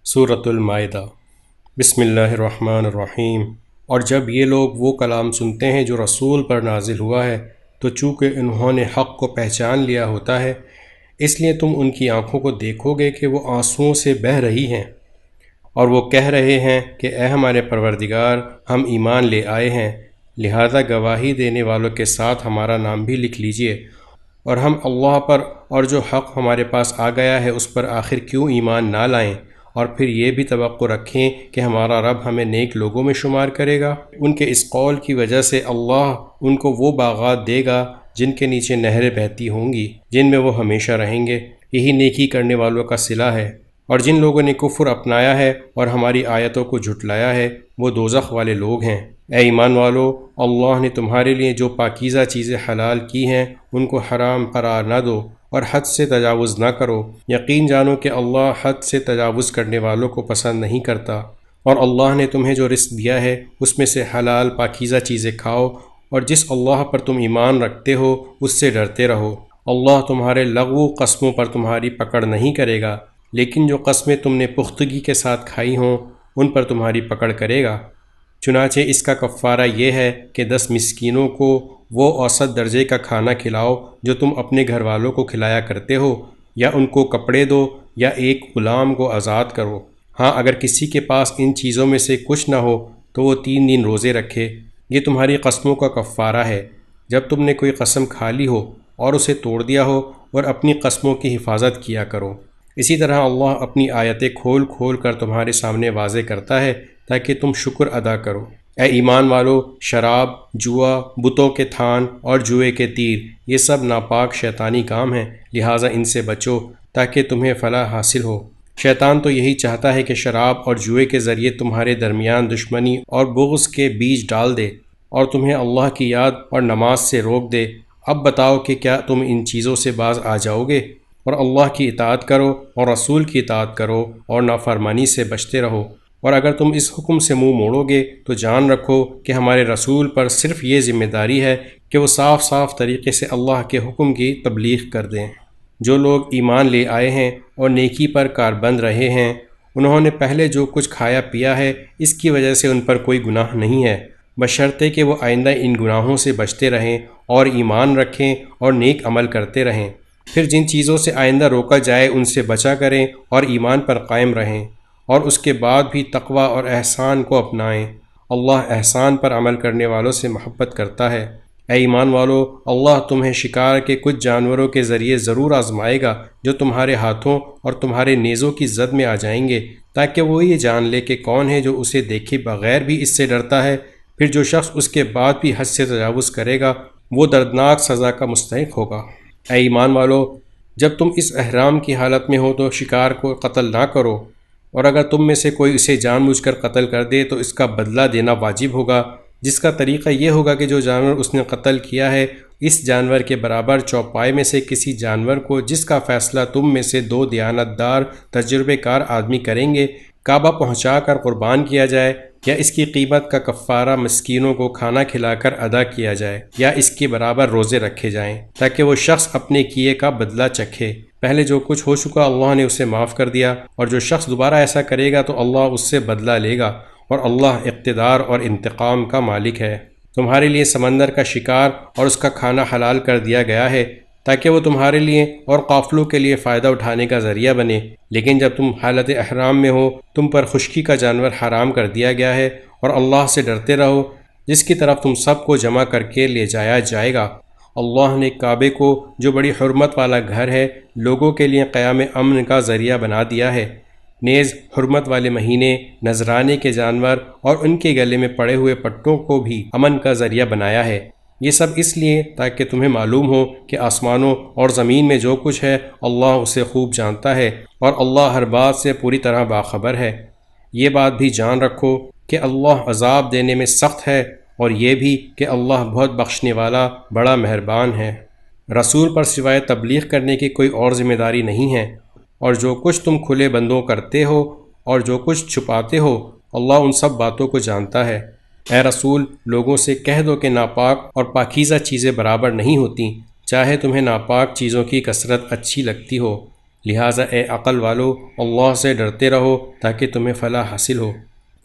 سورۃ المائدہ۔ بسم اللہ الرحمن الرحیم۔ اور جب یہ لوگ وہ کلام سنتے ہیں جو رسول پر نازل ہوا ہے تو چونکہ انہوں نے حق کو پہچان لیا ہوتا ہے، اس لیے تم ان کی آنکھوں کو دیکھو گے کہ وہ آنسوؤں سے بہہ رہی ہیں، اور وہ کہہ رہے ہیں کہ اے ہمارے پروردگار، ہم ایمان لے آئے ہیں، لہذا گواہی دینے والوں کے ساتھ ہمارا نام بھی لکھ لیجئے، اور ہم اللہ پر اور جو حق ہمارے پاس آ گیا ہے اس پر آخر کیوں ایمان نہ لائیں، اور پھر یہ بھی توقع رکھیں کہ ہمارا رب ہمیں نیک لوگوں میں شمار کرے گا۔ ان کے اس قول کی وجہ سے اللہ ان کو وہ باغات دے گا جن کے نیچے نہریں بہتی ہوں گی، جن میں وہ ہمیشہ رہیں گے۔ یہی نیکی کرنے والوں کا صلہ ہے۔ اور جن لوگوں نے کفر اپنایا ہے اور ہماری آیتوں کو جھٹلایا ہے وہ دوزخ والے لوگ ہیں۔ اے ایمان والو، اللہ نے تمہارے لیے جو پاکیزہ چیزیں حلال کی ہیں ان کو حرام قرار نہ دو، اور حد سے تجاوز نہ کرو۔ یقین جانو کہ اللہ حد سے تجاوز کرنے والوں کو پسند نہیں کرتا۔ اور اللہ نے تمہیں جو رزق دیا ہے اس میں سے حلال پاکیزہ چیزیں کھاؤ، اور جس اللہ پر تم ایمان رکھتے ہو اس سے ڈرتے رہو۔ اللہ تمہارے لغو قسموں پر تمہاری پکڑ نہیں کرے گا، لیکن جو قسمیں تم نے پختگی کے ساتھ کھائی ہوں ان پر تمہاری پکڑ کرے گا۔ چنانچہ اس کا کفارہ یہ ہے کہ 10 مسکینوں کو وہ اوسط درجے کا کھانا کھلاؤ جو تم اپنے گھر والوں کو کھلایا کرتے ہو، یا ان کو کپڑے دو یا ایک غلام کو آزاد کرو۔ ہاں، اگر کسی کے پاس ان چیزوں میں سے کچھ نہ ہو تو وہ 3 دن روزے رکھے۔ یہ تمہاری قسموں کا کفارہ ہے جب تم نے کوئی قسم کھا لی ہو اور اسے توڑ دیا ہو، اور اپنی قسموں کی حفاظت کیا کرو۔ اسی طرح اللہ اپنی آیتیں کھول کھول کر تمہارے سامنے واضح کرتا ہے تاکہ تم شکر ادا کرو۔ اے ایمان والو، شراب، جوا، بتوں کے تھان اور جوئے کے تیر، یہ سب ناپاک شیطانی کام ہیں، لہٰذا ان سے بچو تاکہ تمہیں فلاح حاصل ہو۔ شیطان تو یہی چاہتا ہے کہ شراب اور جوئے کے ذریعے تمہارے درمیان دشمنی اور بغض کے بیج ڈال دے، اور تمہیں اللہ کی یاد اور نماز سے روک دے۔ اب بتاؤ کہ کیا تم ان چیزوں سے باز آ جاؤ گے؟ اور اللہ کی اطاعت کرو اور رسول کی اطاعت کرو اور نافرمانی سے بچتے رہو۔ اور اگر تم اس حکم سے منہ موڑو گے تو جان رکھو کہ ہمارے رسول پر صرف یہ ذمہ داری ہے کہ وہ صاف صاف طریقے سے اللہ کے حکم کی تبلیغ کر دیں۔ جو لوگ ایمان لے آئے ہیں اور نیکی پر کاربند رہے ہیں، انہوں نے پہلے جو کچھ کھایا پیا ہے اس کی وجہ سے ان پر کوئی گناہ نہیں ہے، بشرطے کہ وہ آئندہ ان گناہوں سے بچتے رہیں اور ایمان رکھیں اور نیک عمل کرتے رہیں۔ پھر جن چیزوں سے آئندہ روکا جائے ان سے بچا کریں اور ایمان پر قائم رہیں، اور اس کے بعد بھی تقوی اور احسان کو اپنائیں۔ اللہ احسان پر عمل کرنے والوں سے محبت کرتا ہے۔ اے ایمان والو، اللہ تمہیں شکار کے کچھ جانوروں کے ذریعے ضرور آزمائے گا جو تمہارے ہاتھوں اور تمہارے نیزوں کی زد میں آ جائیں گے، تاکہ وہ یہ جان لے کہ کون ہے جو اسے دیکھے بغیر بھی اس سے ڈرتا ہے۔ پھر جو شخص اس کے بعد بھی حد سے تجاوز کرے گا وہ دردناک سزا کا مستحق ہوگا۔ اے ایمان والو، جب تم اس احرام کی حالت میں ہو تو شکار کو قتل نہ کرو، اور اگر تم میں سے کوئی اسے جان بوجھ کر قتل کر دے تو اس کا بدلہ دینا واجب ہوگا، جس کا طریقہ یہ ہوگا کہ جو جانور اس نے قتل کیا ہے اس جانور کے برابر چوپائے میں سے کسی جانور کو، جس کا فیصلہ تم میں سے 2 دیانت دار تجربے کار آدمی کریں گے، کعبہ پہنچا کر قربان کیا جائے، یا اس کی قیمت کا کفارہ مسکینوں کو کھانا کھلا کر ادا کیا جائے، یا اس کے برابر روزے رکھے جائیں تاکہ وہ شخص اپنے کیے کا بدلہ چکھے۔ پہلے جو کچھ ہو چکا اللہ نے اسے معاف کر دیا، اور جو شخص دوبارہ ایسا کرے گا تو اللہ اس سے بدلہ لے گا، اور اللہ اقتدار اور انتقام کا مالک ہے۔ تمہارے لیے سمندر کا شکار اور اس کا کھانا حلال کر دیا گیا ہے تاکہ وہ تمہارے لیے اور قافلوں کے لیے فائدہ اٹھانے کا ذریعہ بنے، لیکن جب تم حالت احرام میں ہو تم پر خشکی کا جانور حرام کر دیا گیا ہے، اور اللہ سے ڈرتے رہو جس کی طرف تم سب کو جمع کر کے لے جایا جائے گا۔ اللہ نے کعبے کو، جو بڑی حرمت والا گھر ہے، لوگوں کے لیے قیام امن کا ذریعہ بنا دیا ہے۔ نیز حرمت والے مہینے، نذرانے کے جانور اور ان کے گلے میں پڑے ہوئے پٹوں کو بھی امن کا ذریعہ بنایا ہے۔ یہ سب اس لیے تاکہ تمہیں معلوم ہو کہ آسمانوں اور زمین میں جو کچھ ہے اللہ اسے خوب جانتا ہے، اور اللہ ہر بات سے پوری طرح باخبر ہے۔ یہ بات بھی جان رکھو کہ اللہ عذاب دینے میں سخت ہے، اور یہ بھی کہ اللہ بہت بخشنے والا بڑا مہربان ہے۔ رسول پر سوائے تبلیغ کرنے کی کوئی اور ذمہ داری نہیں ہے، اور جو کچھ تم کھلے بندوں کرتے ہو اور جو کچھ چھپاتے ہو اللہ ان سب باتوں کو جانتا ہے۔ اے رسول، لوگوں سے کہہ دو کہ ناپاک اور پاکیزہ چیزیں برابر نہیں ہوتیں، چاہے تمہیں ناپاک چیزوں کی کثرت اچھی لگتی ہو، لہٰذا اے عقل والو اللہ سے ڈرتے رہو تاکہ تمہیں فلاح حاصل ہو۔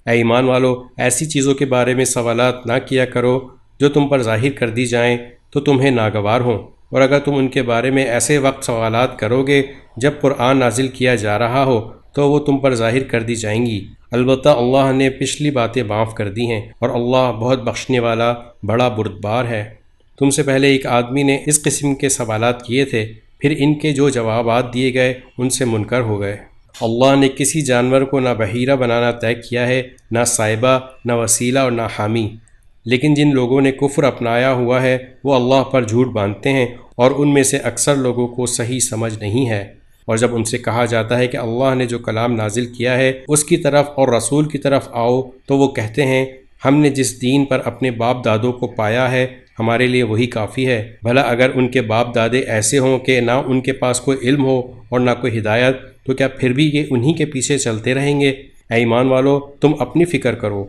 اے ایمان والو ایسی چیزوں کے بارے میں سوالات نہ کیا کرو جو تم پر ظاہر کر دی جائیں تو تمہیں ناگوار ہوں، اور اگر تم ان کے بارے میں ایسے وقت سوالات کرو گے جب قرآن نازل کیا جا رہا ہو تو وہ تم پر ظاہر کر دی جائیں گی۔ البتہ اللہ نے پچھلی باتیں معاف کر دی ہیں، اور اللہ بہت بخشنے والا بڑا بردبار ہے۔ تم سے پہلے ایک آدمی نے اس قسم کے سوالات کیے تھے، پھر ان کے جو جوابات دیے گئے ان سے منکر ہو گئے۔ اللہ نے کسی جانور کو نہ بحیرہ بنانا طے کیا ہے، نہ صائبہ، نہ وسیلہ اور نہ حامی، لیکن جن لوگوں نے کفر اپنایا ہوا ہے وہ اللہ پر جھوٹ باندھتے ہیں، اور ان میں سے اکثر لوگوں کو صحیح سمجھ نہیں ہے۔ اور جب ان سے کہا جاتا ہے کہ اللہ نے جو کلام نازل کیا ہے اس کی طرف اور رسول کی طرف آؤ، تو وہ کہتے ہیں ہم نے جس دین پر اپنے باپ دادوں کو پایا ہے ہمارے لیے وہی کافی ہے۔ بھلا اگر ان کے باپ دادے ایسے ہوں کہ نہ ان کے پاس کوئی علم ہو اور نہ کوئی ہدایت، تو کیا پھر بھی یہ انہی کے پیچھے چلتے رہیں گے؟ اے ایمان والو تم اپنی فکر کرو،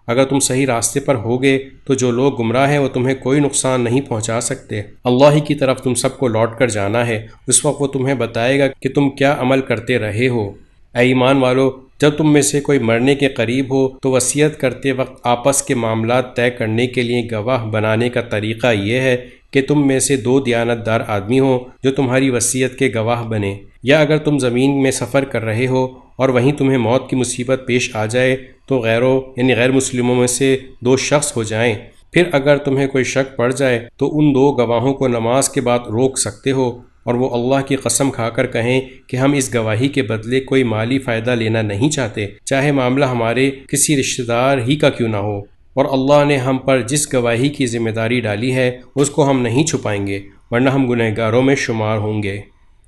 اگر تم صحیح راستے پر ہوگے تو جو لوگ گمراہ ہیں وہ تمہیں کوئی نقصان نہیں پہنچا سکتے۔ اللہ ہی کی طرف تم سب کو لوٹ کر جانا ہے، اس وقت وہ تمہیں بتائے گا کہ تم کیا عمل کرتے رہے ہو۔ اے ایمان والو جب تم میں سے کوئی مرنے کے قریب ہو تو وصیت کرتے وقت آپس کے معاملات طے کرنے کے لیے گواہ بنانے کا طریقہ یہ ہے کہ تم میں سے 2 دیانت دار آدمی ہوں جو تمہاری وصیت کے گواہ بنیں، یا اگر تم زمین میں سفر کر رہے ہو اور وہیں تمہیں موت کی مصیبت پیش آ جائے تو غیر مسلموں میں سے 2 شخص ہو جائیں، پھر اگر تمہیں کوئی شک پڑ جائے تو ان 2 گواہوں کو نماز کے بعد روک سکتے ہو، اور وہ اللہ کی قسم کھا کر کہیں کہ ہم اس گواہی کے بدلے کوئی مالی فائدہ لینا نہیں چاہتے، چاہے معاملہ ہمارے کسی رشتہ دار ہی کا کیوں نہ ہو، اور اللہ نے ہم پر جس گواہی کی ذمہ داری ڈالی ہے اس کو ہم نہیں چھپائیں گے، ورنہ ہم گنہگاروں میں شمار ہوں گے۔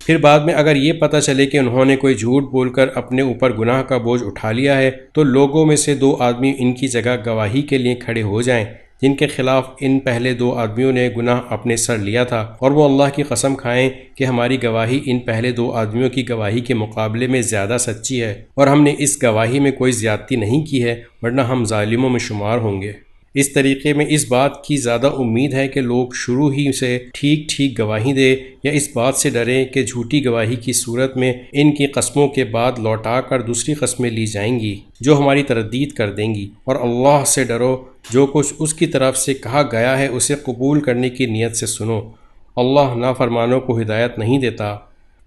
پھر بعد میں اگر یہ پتہ چلے کہ انہوں نے کوئی جھوٹ بول کر اپنے اوپر گناہ کا بوجھ اٹھا لیا ہے تو لوگوں میں سے 2 آدمی ان کی جگہ گواہی کے لیے کھڑے ہو جائیں جن کے خلاف ان پہلے 2 آدمیوں نے گناہ اپنے سر لیا تھا، اور وہ اللہ کی قسم کھائیں کہ ہماری گواہی ان پہلے 2 آدمیوں کی گواہی کے مقابلے میں زیادہ سچی ہے، اور ہم نے اس گواہی میں کوئی زیادتی نہیں کی ہے، ورنہ ہم ظالموں میں شمار ہوں گے۔ اس طریقے میں اس بات کی زیادہ امید ہے کہ لوگ شروع ہی سے ٹھیک ٹھیک گواہی دیں، یا اس بات سے ڈریں کہ جھوٹی گواہی کی صورت میں ان کی قسموں کے بعد لوٹا کر دوسری قسمیں لی جائیں گی جو ہماری تردید کر دیں گی، اور اللہ سے ڈرو، جو کچھ اس کی طرف سے کہا گیا ہے اسے قبول کرنے کی نیت سے سنو، اللہ نافرمانوں کو ہدایت نہیں دیتا۔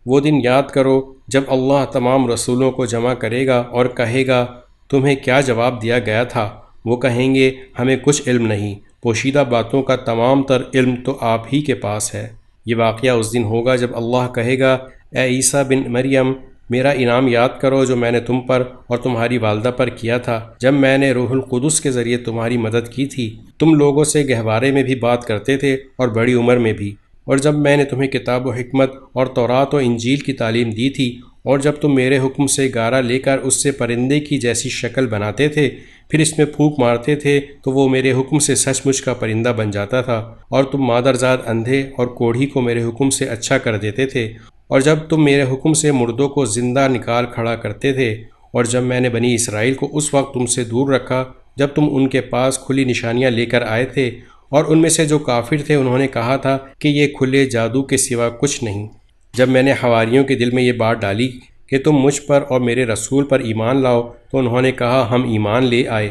وہ دن یاد کرو جب اللہ تمام رسولوں کو جمع کرے گا اور کہے گا تمہیں کیا جواب دیا گیا تھا؟ وہ کہیں گے ہمیں کچھ علم نہیں، پوشیدہ باتوں کا تمام تر علم تو آپ ہی کے پاس ہے۔ یہ واقعہ اس دن ہوگا جب اللہ کہے گا اے عیسیٰ بن مریم میرا انعام یاد کرو جو میں نے تم پر اور تمہاری والدہ پر کیا تھا جب میں نے روح القدس کے ذریعے تمہاری مدد کی تھی، تم لوگوں سے گہوارے میں بھی بات کرتے تھے اور بڑی عمر میں بھی، اور جب میں نے تمہیں کتاب و حکمت اور تورات و انجیل کی تعلیم دی تھی، اور جب تم میرے حکم سے گارا لے کر اس سے پرندے کی جیسی شکل بناتے تھے، پھر اس میں پھونک مارتے تھے تو وہ میرے حکم سے سچ مچ کا پرندہ بن جاتا تھا، اور تم مادرزاد اندھے اور کوڑھی کو میرے حکم سے اچھا کر دیتے تھے، اور جب تم میرے حکم سے مردوں کو زندہ نکال کھڑا کرتے تھے، اور جب میں نے بنی اسرائیل کو اس وقت تم سے دور رکھا جب تم ان کے پاس کھلی نشانیاں لے کر آئے تھے، اور ان میں سے جو کافر تھے انہوں نے کہا تھا کہ یہ کھلے جادو کے سوا کچھ نہیں، جب میں نے حواریوں کے دل میں یہ بات ڈالی کہ تم مجھ پر اور میرے رسول پر ایمان لاؤ تو انہوں نے کہا ہم ایمان لے آئے،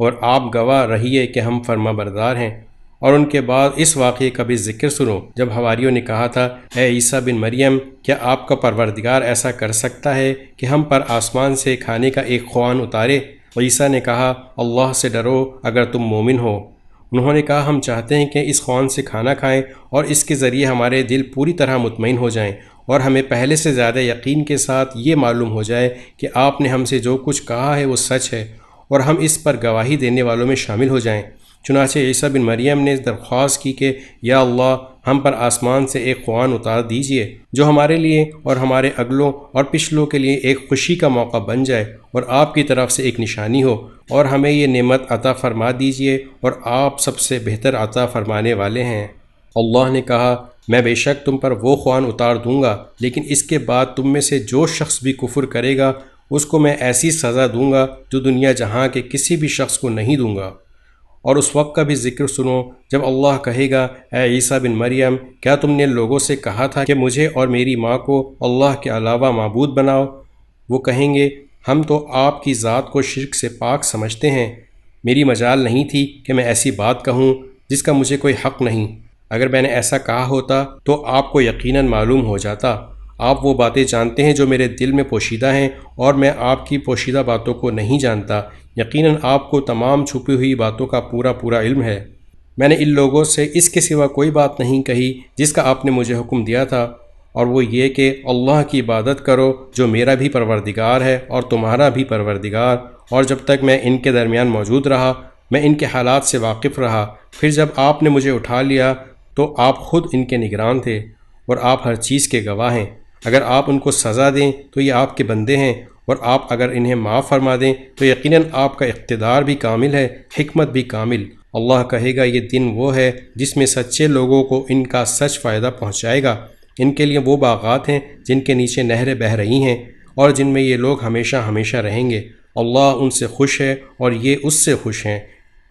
اور آپ گواہ رہیے کہ ہم فرما بردار ہیں۔ اور ان کے بعد اس واقعے کا بھی ذکر سنو جب حواریوں نے کہا تھا اے عیسیٰ بن مریم کیا آپ کا پروردگار ایسا کر سکتا ہے کہ ہم پر آسمان سے کھانے کا ایک خوان اتارے؟ عیسیٰ نے کہا اللہ سے ڈرو اگر تم مومن ہو۔ انہوں نے کہا ہم چاہتے ہیں کہ اس خوان سے کھانا کھائیں اور اس کے ذریعے ہمارے دل پوری طرح مطمئن ہو جائیں، اور ہمیں پہلے سے زیادہ یقین کے ساتھ یہ معلوم ہو جائے کہ آپ نے ہم سے جو کچھ کہا ہے وہ سچ ہے، اور ہم اس پر گواہی دینے والوں میں شامل ہو جائیں۔ چنانچہ عیسیٰ بن مریم نے درخواست کی کہ یا اللہ ہم پر آسمان سے ایک خوان اتار دیجئے جو ہمارے لیے اور ہمارے اگلوں اور پچھلوں کے لیے ایک خوشی کا موقع بن جائے اور آپ کی طرف سے ایک نشانی ہو، اور ہمیں یہ نعمت عطا فرما دیجئے اور آپ سب سے بہتر عطا فرمانے والے ہیں۔ اللہ نے کہا میں بے شک تم پر وہ خوان اتار دوں گا، لیکن اس کے بعد تم میں سے جو شخص بھی کفر کرے گا اس کو میں ایسی سزا دوں گا جو دنیا جہاں کے کسی بھی شخص کو نہیں دوں گا، اور اس وقت کا بھی ذکر سنو جب اللہ کہے گا اے عیسیٰ بن مریم، کیا تم نے لوگوں سے کہا تھا کہ مجھے اور میری ماں کو اللہ کے علاوہ معبود بناؤ؟ وہ کہیں گے ہم تو آپ کی ذات کو شرک سے پاک سمجھتے ہیں، میری مجال نہیں تھی کہ میں ایسی بات کہوں جس کا مجھے کوئی حق نہیں۔ اگر میں نے ایسا کہا ہوتا تو آپ کو یقیناً معلوم ہو جاتا۔ آپ وہ باتیں جانتے ہیں جو میرے دل میں پوشیدہ ہیں، اور میں آپ کی پوشیدہ باتوں کو نہیں جانتا۔ یقیناً آپ کو تمام چھپی ہوئی باتوں کا پورا علم ہے۔ میں نے ان لوگوں سے اس کے سوا کوئی بات نہیں کہی جس کا آپ نے مجھے حکم دیا تھا، اور وہ یہ کہ اللہ کی عبادت کرو جو میرا بھی پروردگار ہے اور تمہارا بھی پروردگار، اور جب تک میں ان کے درمیان موجود رہا میں ان کے حالات سے واقف رہا۔ پھر جب آپ نے مجھے اٹھا لیا تو آپ خود ان کے نگران تھے، اور آپ ہر چیز کے گواہ ہیں۔ اگر آپ ان کو سزا دیں تو یہ آپ کے بندے ہیں، اور آپ اگر انہیں معاف فرما دیں تو یقیناً آپ کا اقتدار بھی کامل ہے، حکمت بھی کامل۔ اللہ کہے گا یہ دن وہ ہے جس میں سچے لوگوں کو ان کا سچ فائدہ پہنچائے گا۔ ان کے لیے وہ باغات ہیں جن کے نیچے نہریں بہہ رہی ہیں، اور جن میں یہ لوگ ہمیشہ ہمیشہ رہیں گے۔ اللہ ان سے خوش ہے اور یہ اس سے خوش ہیں۔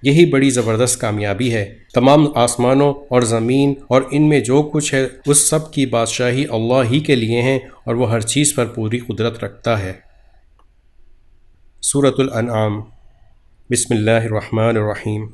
یہی بڑی زبردست کامیابی ہے۔ تمام آسمانوں اور زمین اور ان میں جو کچھ ہے اس سب کی بادشاہی اللہ ہی کے لیے ہیں، اور وہ ہر چیز پر پوری قدرت رکھتا ہے۔ سورۃ الانعام۔ بسم اللہ الرحمن الرحیم۔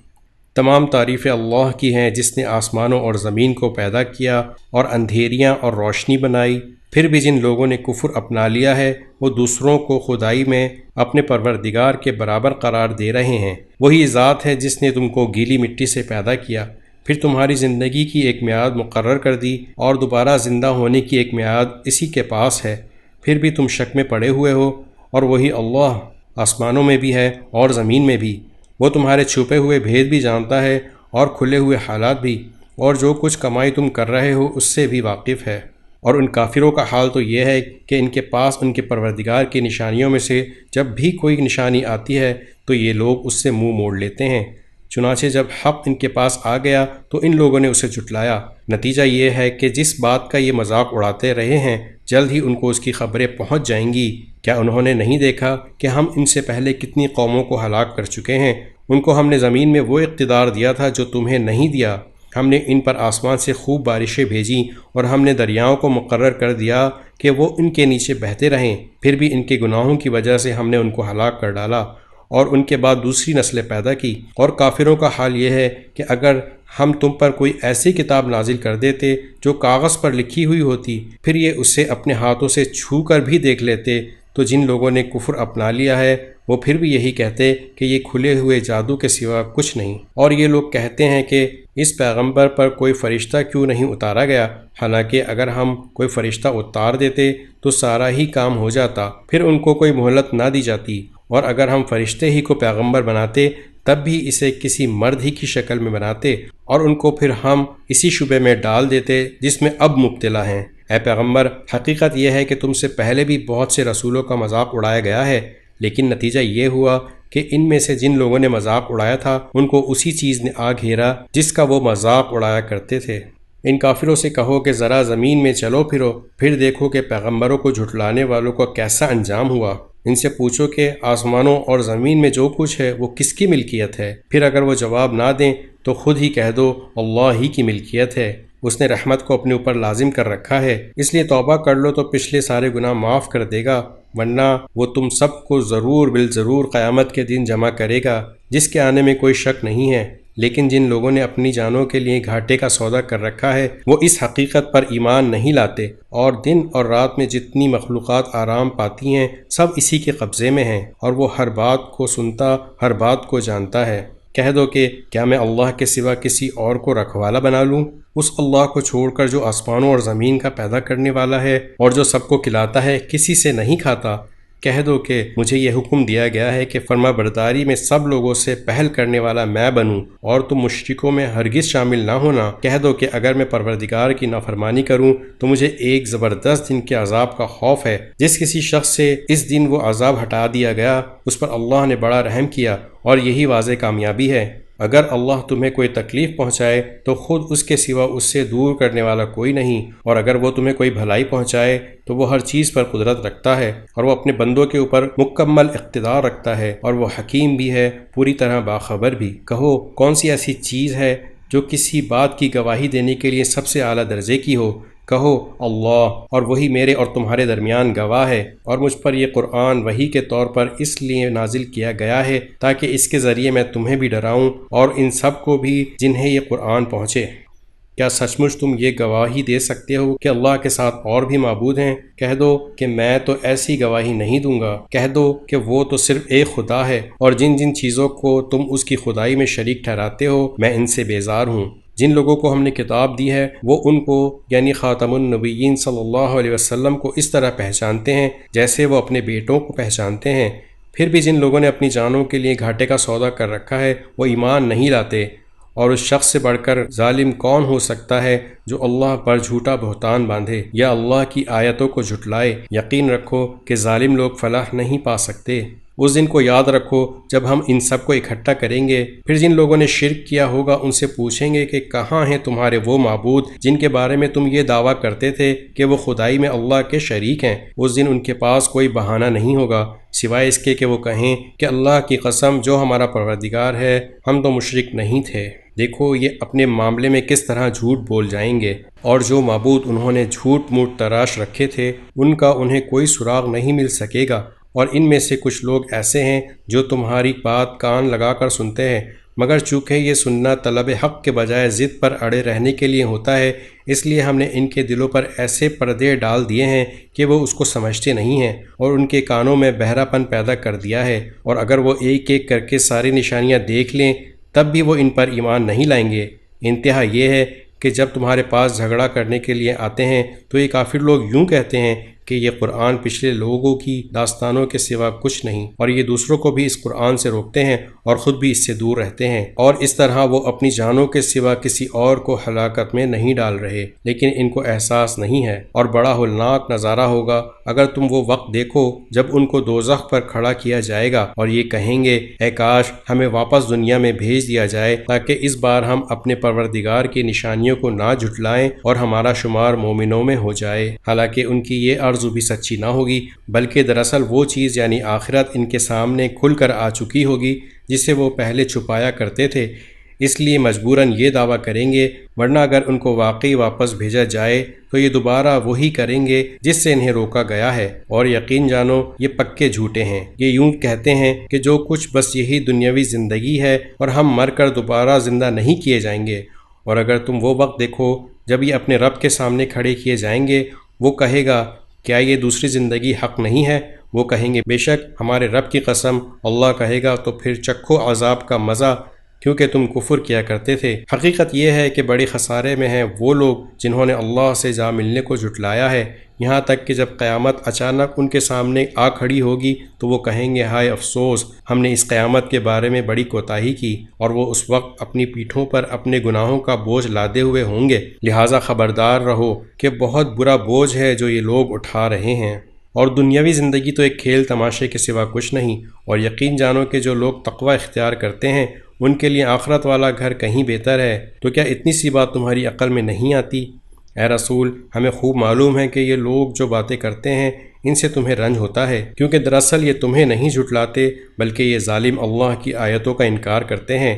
تمام تعریفیں اللہ کی ہیں جس نے آسمانوں اور زمین کو پیدا کیا اور اندھیریاں اور روشنی بنائی۔ پھر بھی جن لوگوں نے کفر اپنا لیا ہے وہ دوسروں کو خدائی میں اپنے پروردگار کے برابر قرار دے رہے ہیں۔ وہی ذات ہے جس نے تم کو گیلی مٹی سے پیدا کیا، پھر تمہاری زندگی کی ایک میعاد مقرر کر دی، اور دوبارہ زندہ ہونے کی ایک میعاد اسی کے پاس ہے۔ پھر بھی تم شک میں پڑے ہوئے ہو، اور وہی اللہ آسمانوں میں بھی ہے اور زمین میں بھی۔ وہ تمہارے چھپے ہوئے بھید بھی جانتا ہے اور کھلے ہوئے حالات بھی، اور جو کچھ کمائی تم کر رہے ہو اس سے بھی واقف ہے۔ اور ان کافروں کا حال تو یہ ہے کہ ان کے پاس ان کے پروردگار کی نشانیوں میں سے جب بھی کوئی نشانی آتی ہے تو یہ لوگ اس سے منہ موڑ لیتے ہیں۔ چنانچہ جب حق ان کے پاس آ گیا تو ان لوگوں نے اسے جھٹلایا۔ نتیجہ یہ ہے کہ جس بات کا یہ مذاق اڑاتے رہے ہیں جلد ہی ان کو اس کی خبریں پہنچ جائیں گی۔ کیا انہوں نے نہیں دیکھا کہ ہم ان سے پہلے کتنی قوموں کو ہلاک کر چکے ہیں؟ ان کو ہم نے زمین میں وہ اقتدار دیا تھا جو تمہیں نہیں دیا۔ ہم نے ان پر آسمان سے خوب بارشیں بھیجیں، اور ہم نے دریاؤں کو مقرر کر دیا کہ وہ ان کے نیچے بہتے رہیں۔ پھر بھی ان کے گناہوں کی وجہ سے ہم نے ان کو ہلاک کر ڈالا، اور ان کے بعد دوسری نسلیں پیدا کی۔ اور کافروں کا حال یہ ہے کہ اگر ہم تم پر کوئی ایسی کتاب نازل کر دیتے جو کاغذ پر لکھی ہوئی ہوتی، پھر یہ اسے اپنے ہاتھوں سے چھو کر بھی دیکھ لیتے، تو جن لوگوں نے کفر اپنا لیا ہے وہ پھر بھی یہی کہتے کہ یہ کھلے ہوئے جادو کے سوا کچھ نہیں۔ اور یہ لوگ کہتے ہیں کہ اس پیغمبر پر کوئی فرشتہ کیوں نہیں اتارا گیا؟ حالانکہ اگر ہم کوئی فرشتہ اتار دیتے تو سارا ہی کام ہو جاتا، پھر ان کو کوئی مہلت نہ دی جاتی۔ اور اگر ہم فرشتے ہی کو پیغمبر بناتے تب بھی اسے کسی مرد ہی کی شکل میں بناتے، اور ان کو پھر ہم اسی شبے میں ڈال دیتے جس میں اب مبتلا ہیں۔ اے پیغمبر، حقیقت یہ ہے کہ تم سے پہلے بھی بہت سے رسولوں کا مذاق اڑایا گیا ہے، لیکن نتیجہ یہ ہوا کہ ان میں سے جن لوگوں نے مذاق اڑایا تھا ان کو اسی چیز نے آ گھیرا جس کا وہ مذاق اڑایا کرتے تھے۔ ان کافروں سے کہو کہ ذرا زمین میں چلو پھرو، پھر دیکھو کہ پیغمبروں کو جھٹلانے والوں کا کیسا انجام ہوا۔ ان سے پوچھو کہ آسمانوں اور زمین میں جو کچھ ہے وہ کس کی ملکیت ہے؟ پھر اگر وہ جواب نہ دیں تو خود ہی کہہ دو اللہ ہی کی ملکیت ہے، اس نے رحمت کو اپنے اوپر لازم کر رکھا ہے، اس لیے توبہ کر لو تو پچھلے سارے گناہ معاف کر دے گا، ورنہ وہ تم سب کو ضرور بالضرور قیامت کے دن جمع کرے گا جس کے آنے میں کوئی شک نہیں ہے۔ لیکن جن لوگوں نے اپنی جانوں کے لیے گھاٹے کا سودا کر رکھا ہے وہ اس حقیقت پر ایمان نہیں لاتے، اور دن اور رات میں جتنی مخلوقات آرام پاتی ہیں سب اسی کے قبضے میں ہیں، اور وہ ہر بات کو سنتا، ہر بات کو جانتا ہے۔ کہہ دو کہ کیا میں اللہ کے سوا کسی اور کو رکھوالا بنا لوں؟ اس اللہ کو چھوڑ کر جو آسمانوں اور زمین کا پیدا کرنے والا ہے اور جو سب کو کھلاتا ہے کسی سے نہیں کھاتا۔ کہہ دو کہ مجھے یہ حکم دیا گیا ہے کہ فرما برداری میں سب لوگوں سے پہل کرنے والا میں بنوں، اور تم مشرکوں میں ہرگز شامل نہ ہونا۔ کہہ دو کہ اگر میں پروردگار کی نافرمانی کروں تو مجھے ایک زبردست دن کے عذاب کا خوف ہے۔ جس کسی شخص سے اس دن وہ عذاب ہٹا دیا گیا اس پر اللہ نے بڑا رحم کیا، اور یہی واضح کامیابی ہے۔ اگر اللہ تمہیں کوئی تکلیف پہنچائے تو خود اس کے سوا اس سے دور کرنے والا کوئی نہیں، اور اگر وہ تمہیں کوئی بھلائی پہنچائے تو وہ ہر چیز پر قدرت رکھتا ہے، اور وہ اپنے بندوں کے اوپر مکمل اقتدار رکھتا ہے، اور وہ حکیم بھی ہے، پوری طرح باخبر بھی۔ کہو کون سی ایسی چیز ہے جو کسی بات کی گواہی دینے کے لیے سب سے اعلیٰ درجے کی ہو؟ کہو اللہ، اور وہی میرے اور تمہارے درمیان گواہ ہے، اور مجھ پر یہ قرآن وحی کے طور پر اس لیے نازل کیا گیا ہے تاکہ اس کے ذریعے میں تمہیں بھی ڈراؤں اور ان سب کو بھی جنہیں یہ قرآن پہنچے۔ کیا سچ مچ تم یہ گواہی دے سکتے ہو کہ اللہ کے ساتھ اور بھی معبود ہیں؟ کہہ دو کہ میں تو ایسی گواہی نہیں دوں گا۔ کہہ دو کہ وہ تو صرف ایک خدا ہے، اور جن جن چیزوں کو تم اس کی خدائی میں شریک ٹھہراتے ہو میں ان سے بیزار ہوں۔ جن لوگوں کو ہم نے کتاب دی ہے وہ ان کو یعنی خاتم النبیین صلی اللہ علیہ وسلم کو اس طرح پہچانتے ہیں جیسے وہ اپنے بیٹوں کو پہچانتے ہیں۔ پھر بھی جن لوگوں نے اپنی جانوں کے لیے گھاٹے کا سودا کر رکھا ہے وہ ایمان نہیں لاتے، اور اس شخص سے بڑھ کر ظالم کون ہو سکتا ہے جو اللہ پر جھوٹا بہتان باندھے یا اللہ کی آیتوں کو جھٹلائے۔ یقین رکھو کہ ظالم لوگ فلاح نہیں پا سکتے۔ اس دن کو یاد رکھو جب ہم ان سب کو اکٹھا کریں گے، پھر جن لوگوں نے شرک کیا ہوگا ان سے پوچھیں گے کہ کہاں ہیں تمہارے وہ معبود جن کے بارے میں تم یہ دعویٰ کرتے تھے کہ وہ خدائی میں اللہ کے شریک ہیں۔ اس دن ان کے پاس کوئی بہانہ نہیں ہوگا سوائے اس کے کہ وہ کہیں کہ اللہ کی قسم جو ہمارا پروردگار ہے ہم تو مشرک نہیں تھے۔ دیکھو یہ اپنے معاملے میں کس طرح جھوٹ بول جائیں گے، اور جو معبود انہوں نے جھوٹ موٹ تراش رکھے تھے ان کا انہیں کوئی سراغ نہیں مل سکے گا۔ اور ان میں سے کچھ لوگ ایسے ہیں جو تمہاری بات کان لگا کر سنتے ہیں، مگر چونکہ یہ سننا طلب حق کے بجائے ضد پر اڑے رہنے کے لیے ہوتا ہے، اس لیے ہم نے ان کے دلوں پر ایسے پردے ڈال دیے ہیں کہ وہ اس کو سمجھتے نہیں ہیں، اور ان کے کانوں میں بہرا پن پیدا کر دیا ہے، اور اگر وہ ایک ایک کر کے ساری نشانیاں دیکھ لیں تب بھی وہ ان پر ایمان نہیں لائیں گے۔ انتہا یہ ہے کہ جب تمہارے پاس جھگڑا کرنے کے لیے آتے ہیں تو یہ کافر لوگ یوں کہتے ہیں کہ یہ قرآن پچھلے لوگوں کی داستانوں کے سوا کچھ نہیں، اور یہ دوسروں کو بھی اس قرآن سے روکتے ہیں اور خود بھی اس سے دور رہتے ہیں، اور اس طرح وہ اپنی جانوں کے سوا کسی اور کو ہلاکت میں نہیں ڈال رہے، لیکن ان کو احساس نہیں ہے۔ اور بڑا ہولناک نظارہ ہوگا اگر تم وہ وقت دیکھو جب ان کو دوزخ پر کھڑا کیا جائے گا اور یہ کہیں گے اے کاش ہمیں واپس دنیا میں بھیج دیا جائے تاکہ اس بار ہم اپنے پروردگار کی نشانیوں کو نہ جھٹلائیں اور ہمارا شمار مومنوں میں ہو جائے۔ حالانکہ ان کی یہ آرزو بھی سچی نہ ہوگی، بلکہ دراصل وہ چیز یعنی آخرت ان کے سامنے کھل کر آ چکی ہوگی جسے وہ پہلے چھپایا کرتے تھے، اس لیے مجبوراً یہ دعویٰ کریں گے، ورنہ اگر ان کو واقعی واپس بھیجا جائے تو یہ دوبارہ وہی کریں گے جس سے انہیں روکا گیا ہے، اور یقین جانو یہ پکے جھوٹے ہیں۔ یہ یوں کہتے ہیں کہ جو کچھ بس یہی دنیاوی زندگی ہے اور ہم مر کر دوبارہ زندہ نہیں کیے جائیں گے، اور اگر تم وہ وقت دیکھو جب یہ اپنے رب کے سامنے کھڑے کیے جائیں گے، وہ کہے گا کیا یہ دوسری زندگی حق نہیں ہے؟ وہ کہیں گے بے شک ہمارے رب کی قسم۔ اللہ کہے گا تو پھر چکھو عذاب کا مزہ کیونکہ تم کفر کیا کرتے تھے۔ حقیقت یہ ہے کہ بڑی خسارے میں ہیں وہ لوگ جنہوں نے اللہ سے جا ملنے کو جھٹلایا ہے، یہاں تک کہ جب قیامت اچانک ان کے سامنے آ کھڑی ہوگی تو وہ کہیں گے ہائے افسوس، ہم نے اس قیامت کے بارے میں بڑی کوتاہی کی، اور وہ اس وقت اپنی پیٹھوں پر اپنے گناہوں کا بوجھ لادے ہوئے ہوں گے۔ لہٰذا خبردار رہو کہ بہت برا بوجھ ہے جو یہ لوگ اٹھا رہے ہیں، اور دنیاوی زندگی تو ایک کھیل تماشے کے سوا کچھ نہیں۔ اور یقین جانو کہ جو لوگ تقوی اختیار کرتے ہیں ان کے لیے آخرت والا گھر کہیں بہتر ہے۔ تو کیا اتنی سی بات تمہاری عقل میں نہیں آتی؟ اے رسول، ہمیں خوب معلوم ہے کہ یہ لوگ جو باتیں کرتے ہیں ان سے تمہیں رنج ہوتا ہے، کیونکہ دراصل یہ تمہیں نہیں جھٹلاتے بلکہ یہ ظالم اللہ کی آیتوں کا انکار کرتے ہیں،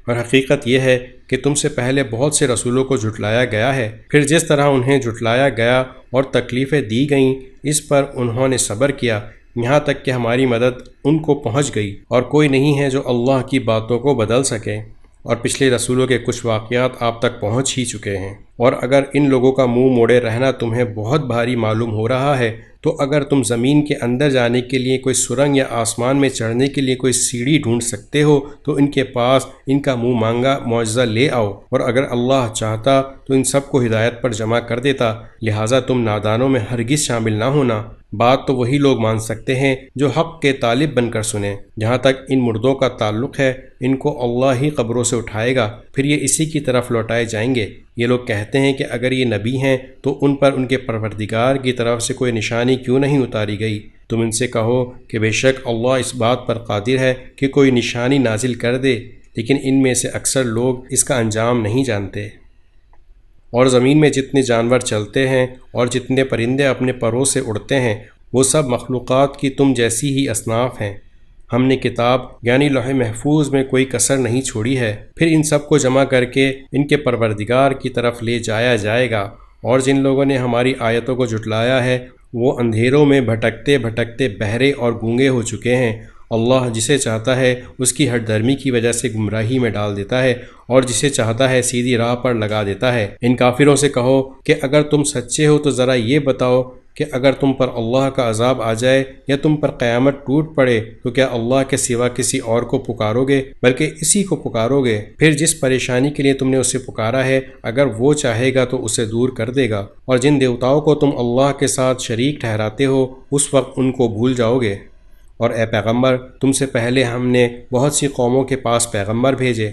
اور حقیقت یہ ہے کہ تم سے پہلے بہت سے رسولوں کو جھٹلایا گیا ہے، پھر جس طرح انہیں جھٹلایا گیا اور تکلیفیں دی گئیں اس پر انہوں نے صبر کیا، یہاں تک کہ ہماری مدد ان کو پہنچ گئی، اور کوئی نہیں ہے جو اللہ کی باتوں کو بدل سکے، اور پچھلے رسولوں کے کچھ واقعات آپ تک پہنچ ہی چکے ہیں۔ اور اگر ان لوگوں کا منہ موڑے رہنا تمہیں بہت بھاری معلوم ہو رہا ہے تو اگر تم زمین کے اندر جانے کے لیے کوئی سرنگ یا آسمان میں چڑھنے کے لیے کوئی سیڑھی ڈھونڈ سکتے ہو تو ان کے پاس ان کا منہ مانگا معجزہ لے آؤ، اور اگر اللہ چاہتا تو ان سب کو ہدایت پر جمع کر دیتا، لہٰذا تم نادانوں میں ہرگز شامل نہ ہونا۔ بات تو وہی لوگ مان سکتے ہیں جو حق کے طالب بن کر سنیں۔ جہاں تک ان مردوں کا تعلق ہے ان کو اللہ ہی قبروں سے اٹھائے گا، پھر یہ اسی کی طرف لوٹائے جائیں گے۔ یہ لوگ کہتے ہیں کہ اگر یہ نبی ہیں تو ان پر ان کے پروردگار کی طرف سے کوئی نشانی کیوں نہیں اتاری گئی؟ تم ان سے کہو کہ بے شک اللہ اس بات پر قادر ہے کہ کوئی نشانی نازل کر دے، لیکن ان میں سے اکثر لوگ اس کا انجام نہیں جانتے۔ اور زمین میں جتنے جانور چلتے ہیں اور جتنے پرندے اپنے پروں سے اڑتے ہیں وہ سب مخلوقات کی تم جیسی ہی اصناف ہیں۔ ہم نے کتاب یعنی لوح محفوظ میں کوئی کسر نہیں چھوڑی ہے۔ پھر ان سب کو جمع کر کے ان کے پروردگار کی طرف لے جایا جائے گا، اور جن لوگوں نے ہماری آیتوں کو جھٹلایا ہے وہ اندھیروں میں بھٹکتے بھٹکتے بہرے اور گونگے ہو چکے ہیں۔ اللہ جسے چاہتا ہے اس کی ہٹ درمی کی وجہ سے گمراہی میں ڈال دیتا ہے، اور جسے چاہتا ہے سیدھی راہ پر لگا دیتا ہے۔ ان کافروں سے کہو کہ اگر تم سچے ہو تو ذرا یہ بتاؤ کہ اگر تم پر اللہ کا عذاب آ جائے یا تم پر قیامت ٹوٹ پڑے تو کیا اللہ کے سوا کسی اور کو پکارو گے؟ بلکہ اسی کو پکارو گے۔ پھر جس پریشانی کے لیے تم نے اسے پکارا ہے اگر وہ چاہے گا تو اسے دور کر دے گا، اور جن دیوتاؤں کو تم اللہ کے ساتھ شریک ٹھہراتے ہو اس وقت ان کو بھول جاؤ گے۔ اور اے پیغمبر تم سے پہلے ہم نے بہت سی قوموں کے پاس پیغمبر بھیجے،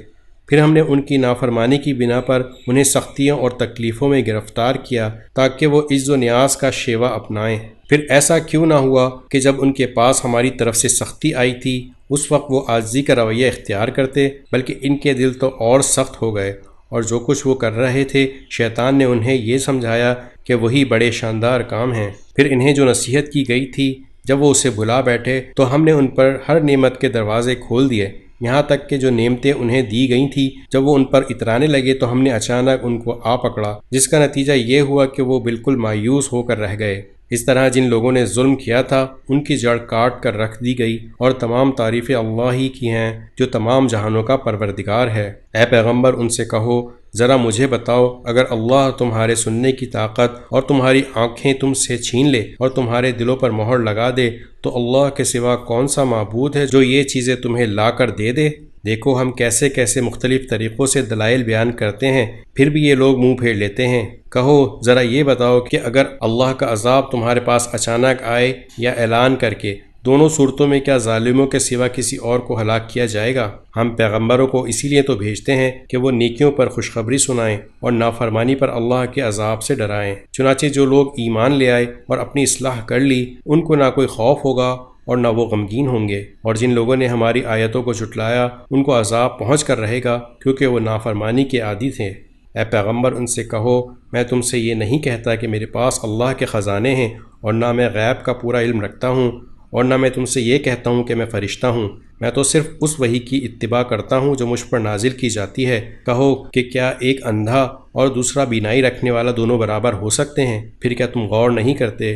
پھر ہم نے ان کی نافرمانی کی بنا پر انہیں سختیوں اور تکلیفوں میں گرفتار کیا تاکہ وہ عز و نیاز کا شیوا اپنائیں۔ پھر ایسا کیوں نہ ہوا کہ جب ان کے پاس ہماری طرف سے سختی آئی تھی اس وقت وہ عاجزی کا رویہ اختیار کرتے، بلکہ ان کے دل تو اور سخت ہو گئے، اور جو کچھ وہ کر رہے تھے شیطان نے انہیں یہ سمجھایا کہ وہی بڑے شاندار کام ہیں۔ پھر انہیں جو نصیحت کی گئی تھی جب وہ اسے بلا بیٹھے تو ہم نے ان پر ہر نعمت کے دروازے کھول دیے، یہاں تک کہ جو نعمتیں انہیں دی گئی تھیں جب وہ ان پر اترانے لگے تو ہم نے اچانک ان کو آ پکڑا، جس کا نتیجہ یہ ہوا کہ وہ بالکل مایوس ہو کر رہ گئے۔ اس طرح جن لوگوں نے ظلم کیا تھا ان کی جڑ کاٹ کر رکھ دی گئی، اور تمام تعریفیں اللہ ہی کی ہیں جو تمام جہانوں کا پروردگار ہے۔ اے پیغمبر ان سے کہو ذرا مجھے بتاؤ اگر اللہ تمہارے سننے کی طاقت اور تمہاری آنکھیں تم سے چھین لے اور تمہارے دلوں پر مہر لگا دے تو اللہ کے سوا کون سا معبود ہے جو یہ چیزیں تمہیں لا کر دے دے؟ دیکھو ہم کیسے کیسے مختلف طریقوں سے دلائل بیان کرتے ہیں، پھر بھی یہ لوگ منہ پھیر لیتے ہیں۔ کہو ذرا یہ بتاؤ کہ اگر اللہ کا عذاب تمہارے پاس اچانک آئے یا اعلان کر کے، دونوں صورتوں میں کیا ظالموں کے سوا کسی اور کو ہلاک کیا جائے گا؟ ہم پیغمبروں کو اسی لیے تو بھیجتے ہیں کہ وہ نیکیوں پر خوشخبری سنائیں اور نافرمانی پر اللہ کے عذاب سے ڈرائیں۔ چنانچہ جو لوگ ایمان لے آئے اور اپنی اصلاح کر لی ان کو نہ کوئی خوف ہوگا اور نہ وہ غمگین ہوں گے، اور جن لوگوں نے ہماری آیتوں کو جھٹلایا ان کو عذاب پہنچ کر رہے گا کیونکہ وہ نافرمانی کے عادی تھے۔ اے پیغمبر ان سے کہو میں تم سے یہ نہیں کہتا کہ میرے پاس اللہ کے خزانے ہیں، اور نہ میں غیب کا پورا علم رکھتا ہوں، اور نہ میں تم سے یہ کہتا ہوں کہ میں فرشتہ ہوں، میں تو صرف اس وحی کی اتباع کرتا ہوں جو مجھ پر نازل کی جاتی ہے۔ کہو کہ کیا ایک اندھا اور دوسرا بینائی رکھنے والا دونوں برابر ہو سکتے ہیں؟ پھر کیا تم غور نہیں کرتے؟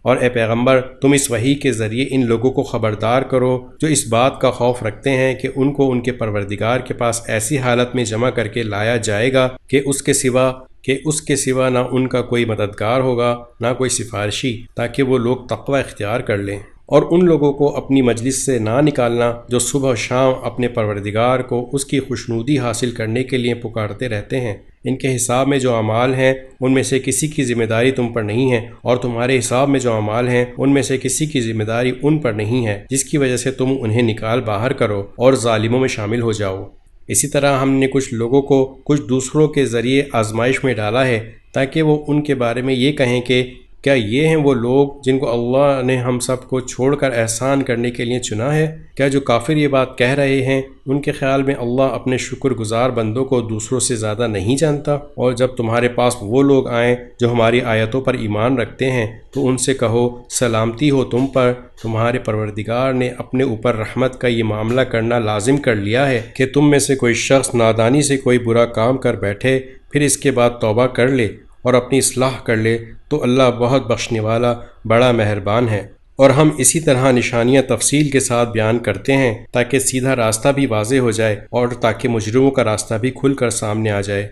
اور اے پیغمبر تم اس وحی کے ذریعے ان لوگوں کو خبردار کرو جو اس بات کا خوف رکھتے ہیں کہ ان کو ان کے پروردگار کے پاس ایسی حالت میں جمع کر کے لایا جائے گا کہ اس کے سوا نہ ان کا کوئی مددگار ہوگا نہ کوئی سفارشی، تاکہ وہ لوگ تقوی اختیار کر لیں۔ اور ان لوگوں کو اپنی مجلس سے نہ نکالنا جو صبح و شام اپنے پروردگار کو اس کی خوشنودی حاصل کرنے کے لیے پکارتے رہتے ہیں۔ ان کے حساب میں جو اعمال ہیں ان میں سے کسی کی ذمہ داری تم پر نہیں ہے، اور تمہارے حساب میں جو اعمال ہیں ان میں سے کسی کی ذمہ داری ان پر نہیں ہے، جس کی وجہ سے تم انہیں نکال باہر کرو اور ظالموں میں شامل ہو جاؤ۔ اسی طرح ہم نے کچھ لوگوں کو کچھ دوسروں کے ذریعے آزمائش میں ڈالا ہے تاکہ وہ ان کے بارے میں یہ کہیں کہ کیا یہ ہیں وہ لوگ جن کو اللہ نے ہم سب کو چھوڑ کر احسان کرنے کے لیے چنا ہے؟ کیا جو کافر یہ بات کہہ رہے ہیں ان کے خیال میں اللہ اپنے شکر گزار بندوں کو دوسروں سے زیادہ نہیں جانتا؟ اور جب تمہارے پاس وہ لوگ آئیں جو ہماری آیتوں پر ایمان رکھتے ہیں تو ان سے کہو سلامتی ہو تم پر، تمہارے پروردگار نے اپنے اوپر رحمت کا یہ معاملہ کرنا لازم کر لیا ہے کہ تم میں سے کوئی شخص نادانی سے کوئی برا کام کر بیٹھے پھر اس کے بعد توبہ کر لے اور اپنی اصلاح کر لے تو اللہ بہت بخشنے والا بڑا مہربان ہے۔ اور ہم اسی طرح نشانیاں تفصیل کے ساتھ بیان کرتے ہیں تاکہ سیدھا راستہ بھی واضح ہو جائے اور تاکہ مجرموں کا راستہ بھی کھل کر سامنے آ جائے۔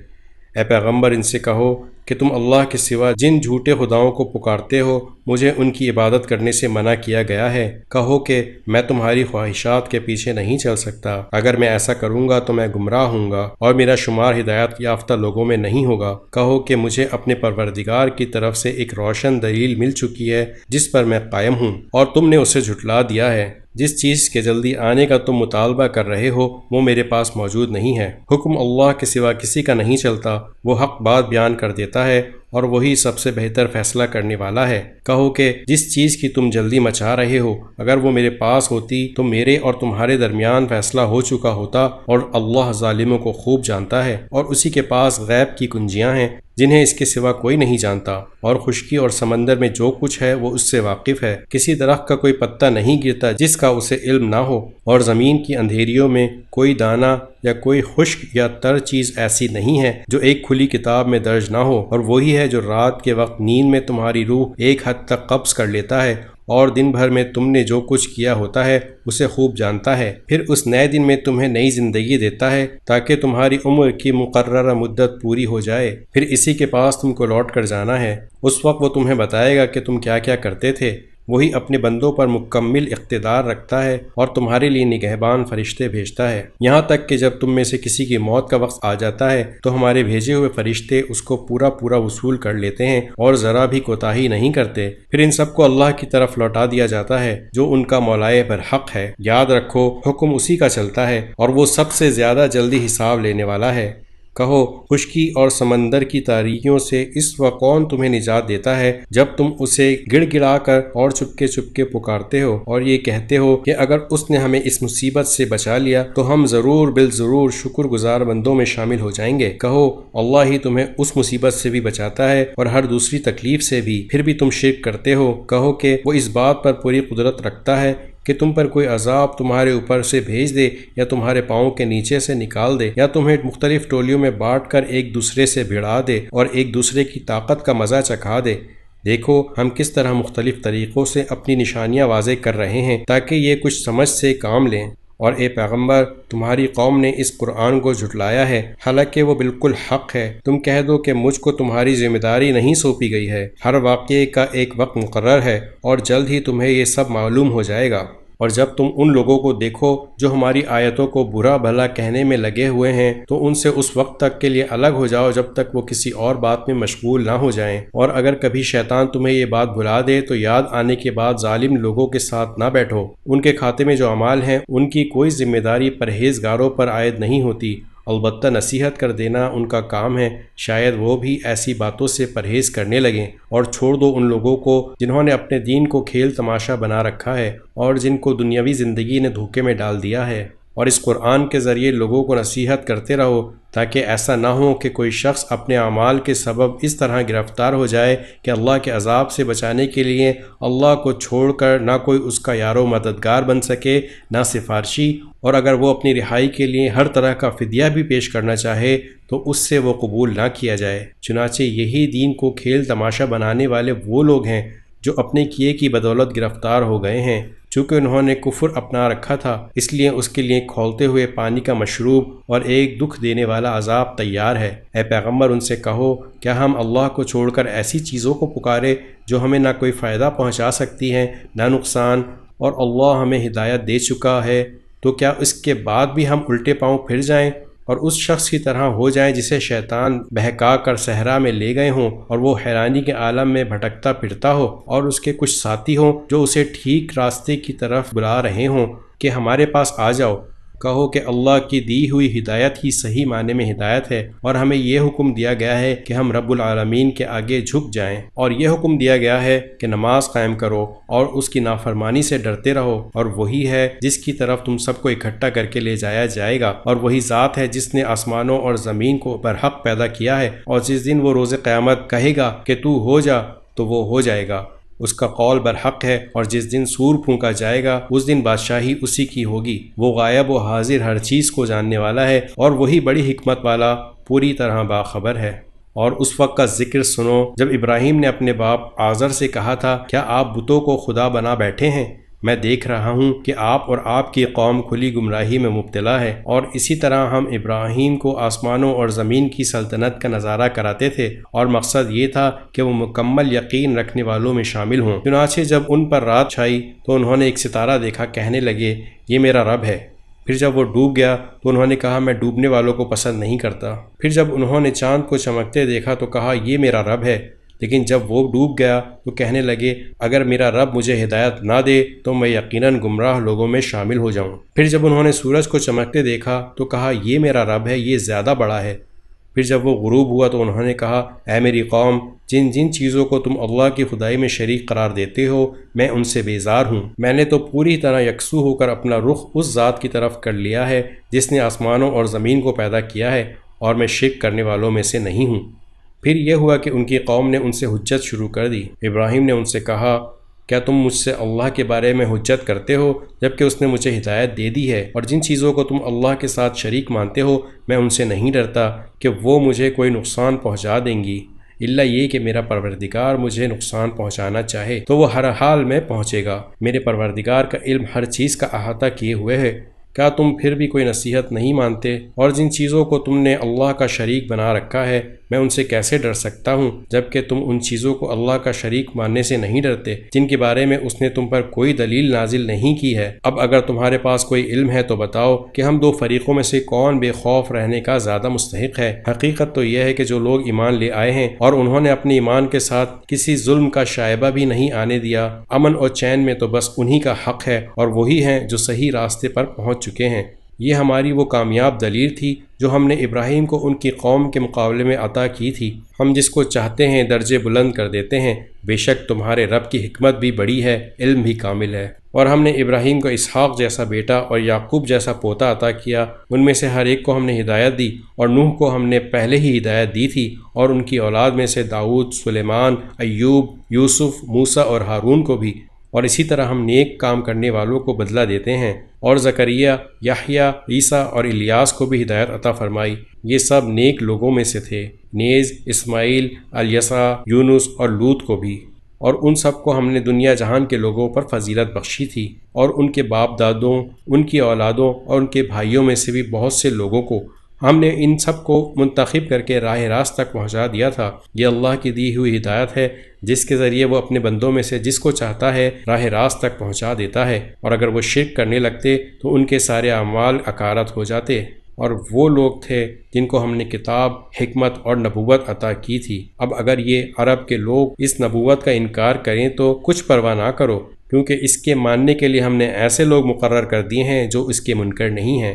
اے پیغمبر ان سے کہو کہ تم اللہ کے سوا جن جھوٹے خداؤں کو پکارتے ہو مجھے ان کی عبادت کرنے سے منع کیا گیا ہے۔ کہو کہ میں تمہاری خواہشات کے پیچھے نہیں چل سکتا، اگر میں ایسا کروں گا تو میں گمراہ ہوں گا اور میرا شمار ہدایت یافتہ لوگوں میں نہیں ہوگا۔ کہو کہ مجھے اپنے پروردگار کی طرف سے ایک روشن دلیل مل چکی ہے جس پر میں قائم ہوں، اور تم نے اسے جھٹلا دیا ہے۔ جس چیز کے جلدی آنے کا تم مطالبہ کر رہے ہو وہ میرے پاس موجود نہیں ہے۔ حکم اللہ کے سوا کسی کا نہیں چلتا، وہ حق بات بیان کر دیتا ہے اور وہی سب سے بہتر فیصلہ کرنے والا ہے۔ کہو کہ جس چیز کی تم جلدی مچا رہے ہو اگر وہ میرے پاس ہوتی تو میرے اور تمہارے درمیان فیصلہ ہو چکا ہوتا، اور اللہ ظالموں کو خوب جانتا ہے، اور اسی کے پاس غیب کی کنجیاں ہیں جنہیں اس کے سوا کوئی نہیں جانتا، اور خشکی اور سمندر میں جو کچھ ہے وہ اس سے واقف ہے۔ کسی درخت کا کوئی پتا نہیں گرتا جس کا اسے علم نہ ہو، اور زمین کی اندھیریوں میں کوئی دانہ یا کوئی خشک یا تر چیز ایسی نہیں ہے جو ایک کھلی کتاب میں درج نہ ہو، اور وہی ہے جو رات کے وقت نیند میں تمہاری روح ایک حد تک قبض کر لیتا ہے اور دن بھر میں تم نے جو کچھ کیا ہوتا ہے اسے خوب جانتا ہے، پھر اس نئے دن میں تمہیں نئی زندگی دیتا ہے تاکہ تمہاری عمر کی مقررہ مدت پوری ہو جائے، پھر اسی کے پاس تم کو لوٹ کر جانا ہے۔ اس وقت وہ تمہیں بتائے گا کہ تم کیا کیا کرتے تھے۔ وہی اپنے بندوں پر مکمل اقتدار رکھتا ہے اور تمہارے لیے نگہبان فرشتے بھیجتا ہے، یہاں تک کہ جب تم میں سے کسی کی موت کا وقت آ جاتا ہے تو ہمارے بھیجے ہوئے فرشتے اس کو پورا وصول کر لیتے ہیں اور ذرا بھی کوتاہی نہیں کرتے، پھر ان سب کو اللہ کی طرف لوٹا دیا جاتا ہے جو ان کا مولائے برحق ہے۔ یاد رکھو حکم اسی کا چلتا ہے اور وہ سب سے زیادہ جلدی حساب لینے والا ہے۔ کہو خشکی اور سمندر کی تاریکیوں سے اس وقت کون تمہیں نجات دیتا ہے جب تم اسے گڑ گڑا کر اور چپکے پکارتے ہو اور یہ کہتے ہو کہ اگر اس نے ہمیں اس مصیبت سے بچا لیا تو ہم ضرور بالضرور شکر گزار بندوں میں شامل ہو جائیں گے۔ کہو اللہ ہی تمہیں اس مصیبت سے بھی بچاتا ہے اور ہر دوسری تکلیف سے بھی، پھر بھی تم شرک کرتے ہو۔ کہو کہ وہ اس بات پر پوری قدرت رکھتا ہے کہ تم پر کوئی عذاب تمہارے اوپر سے بھیج دے یا تمہارے پاؤں کے نیچے سے نکال دے یا تمہیں مختلف ٹولیوں میں بانٹ کر ایک دوسرے سے بھڑا دے اور ایک دوسرے کی طاقت کا مزہ چکھا دے۔ دیکھو ہم کس طرح مختلف طریقوں سے اپنی نشانیاں واضح کر رہے ہیں تاکہ یہ کچھ سمجھ سے کام لیں، اور اے پیغمبر تمہاری قوم نے اس قرآن کو جھٹلایا ہے حالانکہ وہ بالکل حق ہے۔ تم کہہ دو کہ مجھ کو تمہاری ذمہ داری نہیں سونپی گئی ہے، ہر واقعے کا ایک وقت مقرر ہے اور جلد ہی تمہیں یہ سب معلوم ہو جائے گا۔ اور جب تم ان لوگوں کو دیکھو جو ہماری آیتوں کو برا بھلا کہنے میں لگے ہوئے ہیں تو ان سے اس وقت تک کے لیے الگ ہو جاؤ جب تک وہ کسی اور بات میں مشغول نہ ہو جائیں، اور اگر کبھی شیطان تمہیں یہ بات بھلا دے تو یاد آنے کے بعد ظالم لوگوں کے ساتھ نہ بیٹھو، ان کے کھاتے میں جو اعمال ہیں ان کی کوئی ذمہ داری پرہیزگاروں پر عائد نہیں ہوتی، البتہ نصیحت کر دینا ان کا کام ہے، شاید وہ بھی ایسی باتوں سے پرہیز کرنے لگیں، اور چھوڑ دو ان لوگوں کو جنہوں نے اپنے دین کو کھیل تماشا بنا رکھا ہے اور جن کو دنیاوی زندگی نے دھوکے میں ڈال دیا ہے، اور اس قرآن کے ذریعے لوگوں کو نصیحت کرتے رہو تاکہ ایسا نہ ہو کہ کوئی شخص اپنے اعمال کے سبب اس طرح گرفتار ہو جائے کہ اللہ کے عذاب سے بچانے کے لیے اللہ کو چھوڑ کر نہ کوئی اس کا یار و مددگار بن سکے نہ سفارشی، اور اگر وہ اپنی رہائی کے لیے ہر طرح کا فدیہ بھی پیش کرنا چاہے تو اس سے وہ قبول نہ کیا جائے۔ چنانچہ یہی دین کو کھیل تماشا بنانے والے وہ لوگ ہیں جو اپنے کیے کی بدولت گرفتار ہو گئے ہیں، چونکہ انہوں نے کفر اپنا رکھا تھا اس لیے اس کے لیے کھولتے ہوئے پانی کا مشروب اور ایک دکھ دینے والا عذاب تیار ہے۔ اے پیغمبر ان سے کہو کیا ہم اللہ کو چھوڑ کر ایسی چیزوں کو پکارے جو ہمیں نہ کوئی فائدہ پہنچا سکتی ہیں نہ نقصان، اور اللہ ہمیں ہدایت دے چکا ہے، تو کیا اس کے بعد بھی ہم الٹے پاؤں پھر جائیں اور اس شخص کی طرح ہو جائیں جسے شیطان بہکا کر صحرا میں لے گئے ہوں اور وہ حیرانی کے عالم میں بھٹکتا پھرتا ہو اور اس کے کچھ ساتھی ہوں جو اسے ٹھیک راستے کی طرف بلا رہے ہوں کہ ہمارے پاس آ جاؤ۔ کہو کہ اللہ کی دی ہوئی ہدایت ہی صحیح معنی میں ہدایت ہے، اور ہمیں یہ حکم دیا گیا ہے کہ ہم رب العالمین کے آگے جھک جائیں، اور یہ حکم دیا گیا ہے کہ نماز قائم کرو اور اس کی نافرمانی سے ڈرتے رہو، اور وہی ہے جس کی طرف تم سب کو اکٹھا کر کے لے جایا جائے گا، اور وہی ذات ہے جس نے آسمانوں اور زمین کو برحق پیدا کیا ہے، اور جس دن وہ روز قیامت کہے گا کہ تو ہو جا تو وہ ہو جائے گا، اس کا قول برحق ہے، اور جس دن سور پھونکا جائے گا اس دن بادشاہی اسی کی ہوگی، وہ غائب و حاضر ہر چیز کو جاننے والا ہے اور وہی بڑی حکمت والا پوری طرح باخبر ہے۔ اور اس وقت کا ذکر سنو جب ابراہیم نے اپنے باپ آزر سے کہا تھا کیا آپ بتوں کو خدا بنا بیٹھے ہیں؟ میں دیکھ رہا ہوں کہ آپ اور آپ کی قوم کھلی گمراہی میں مبتلا ہے، اور اسی طرح ہم ابراہیم کو آسمانوں اور زمین کی سلطنت کا نظارہ کراتے تھے، اور مقصد یہ تھا کہ وہ مکمل یقین رکھنے والوں میں شامل ہوں۔ چنانچہ جب ان پر رات چھائی تو انہوں نے ایک ستارہ دیکھا، کہنے لگے یہ میرا رب ہے۔ پھر جب وہ ڈوب گیا تو انہوں نے کہا میں ڈوبنے والوں کو پسند نہیں کرتا۔ پھر جب انہوں نے چاند کو چمکتے دیکھا تو کہا یہ میرا رب ہے، لیکن جب وہ ڈوب گیا تو کہنے لگے اگر میرا رب مجھے ہدایت نہ دے تو میں یقیناً گمراہ لوگوں میں شامل ہو جاؤں۔ پھر جب انہوں نے سورج کو چمکتے دیکھا تو کہا یہ میرا رب ہے، یہ زیادہ بڑا ہے۔ پھر جب وہ غروب ہوا تو انہوں نے کہا اے میری قوم، جن جن چیزوں کو تم اللہ کی خدائی میں شریک قرار دیتے ہو میں ان سے بیزار ہوں۔ میں نے تو پوری طرح یکسو ہو کر اپنا رخ اس ذات کی طرف کر لیا ہے جس نے آسمانوں اور زمین کو پیدا کیا ہے، اور میں شرک کرنے والوں میں سے نہیں ہوں۔ پھر یہ ہوا کہ ان کی قوم نے ان سے حجت شروع کر دی۔ ابراہیم نے ان سے کہا کیا تم مجھ سے اللہ کے بارے میں حجت کرتے ہو جبکہ اس نے مجھے ہدایت دے دی ہے، اور جن چیزوں کو تم اللہ کے ساتھ شریک مانتے ہو میں ان سے نہیں ڈرتا کہ وہ مجھے کوئی نقصان پہنچا دیں گی، الا یہ کہ میرا پروردگار مجھے نقصان پہنچانا چاہے تو وہ ہر حال میں پہنچے گا۔ میرے پروردگار کا علم ہر چیز کا احاطہ کیے ہوئے ہے۔ کیا تم پھر بھی کوئی نصیحت نہیں مانتے؟ اور جن چیزوں کو تم نے اللہ کا شریک بنا رکھا ہے میں ان سے کیسے ڈر سکتا ہوں جبکہ تم ان چیزوں کو اللہ کا شریک ماننے سے نہیں ڈرتے جن کے بارے میں اس نے تم پر کوئی دلیل نازل نہیں کی ہے۔ اب اگر تمہارے پاس کوئی علم ہے تو بتاؤ کہ ہم دو فریقوں میں سے کون بے خوف رہنے کا زیادہ مستحق ہے۔ حقیقت تو یہ ہے کہ جو لوگ ایمان لے آئے ہیں اور انہوں نے اپنے ایمان کے ساتھ کسی ظلم کا شائبہ بھی نہیں آنے دیا، امن اور چین میں تو بس انہی کا حق ہے، اور وہی ہیں جو صحیح راستے پر پہنچ چکے ہیں۔ یہ ہماری وہ کامیاب دلیل تھی جو ہم نے ابراہیم کو ان کی قوم کے مقابلے میں عطا کی تھی۔ ہم جس کو چاہتے ہیں درجے بلند کر دیتے ہیں، بے شک تمہارے رب کی حکمت بھی بڑی ہے، علم بھی کامل ہے۔ اور ہم نے ابراہیم کو اسحاق جیسا بیٹا اور یعقوب جیسا پوتا عطا کیا، ان میں سے ہر ایک کو ہم نے ہدایت دی، اور نوح کو ہم نے پہلے ہی ہدایت دی تھی، اور ان کی اولاد میں سے داؤد، سلیمان، ایوب، یوسف، موسیٰ اور ہارون کو بھی، اور اسی طرح ہم نیک کام کرنے والوں کو بدلہ دیتے ہیں۔ اور زکریا، یحییٰ، عیسیٰ اور الیاس کو بھی ہدایت عطا فرمائی، یہ سب نیک لوگوں میں سے تھے، نیز اسماعیل، الیسع، یونس اور لوط کو بھی، اور ان سب کو ہم نے دنیا جہان کے لوگوں پر فضیلت بخشی تھی، اور ان کے باپ دادوں، ان کی اولادوں اور ان کے بھائیوں میں سے بھی بہت سے لوگوں کو ہم نے ان سب کو منتخب کر کے راہ راست تک پہنچا دیا تھا۔ یہ اللہ کی دی ہوئی ہدایت ہے جس کے ذریعے وہ اپنے بندوں میں سے جس کو چاہتا ہے راہ راست تک پہنچا دیتا ہے، اور اگر وہ شرک کرنے لگتے تو ان کے سارے اعمال اکارت ہو جاتے۔ اور وہ لوگ تھے جن کو ہم نے کتاب، حکمت اور نبوت عطا کی تھی۔ اب اگر یہ عرب کے لوگ اس نبوت کا انکار کریں تو کچھ پرواہ نہ کرو، کیونکہ اس کے ماننے کے لیے ہم نے ایسے لوگ مقرر کر دیے ہیں جو اس کے منکر نہیں ہیں۔